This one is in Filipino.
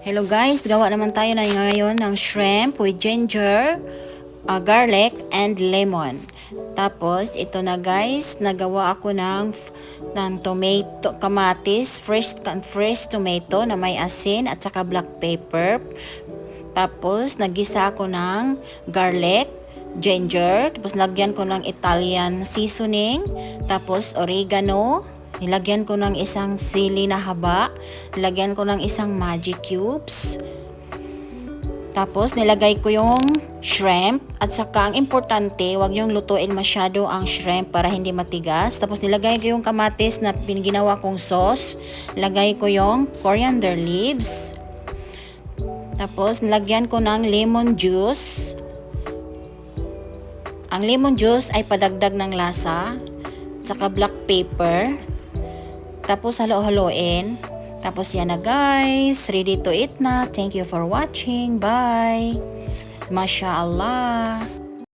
Hello guys, gawa naman tayo na ngayon ng shrimp with ginger, garlic, and lemon. Tapos, ito na guys, nagawa ako ng tomato, kamatis, fresh tomato na may asin at saka black pepper. Tapos, nagisa ako ng garlic, ginger, tapos lagyan ko ng Italian seasoning, tapos oregano, nilagyan ko ng isang sili na haba, nilagyan ko ng isang magic cubes, tapos nilagay ko yung shrimp, at saka ang importante, wag yung lutuin masyado ang shrimp para hindi matigas. Tapos nilagay ko yung kamatis na ginawa kong sauce, nilagay ko yung coriander leaves, tapos nilagyan ko ng lemon juice. Ang lemon juice ay padagdag ng lasa, saka black pepper. Tapos halo-haloin. Tapos yan na guys, ready to eat na. Thank you for watching. Bye. Masya Allah.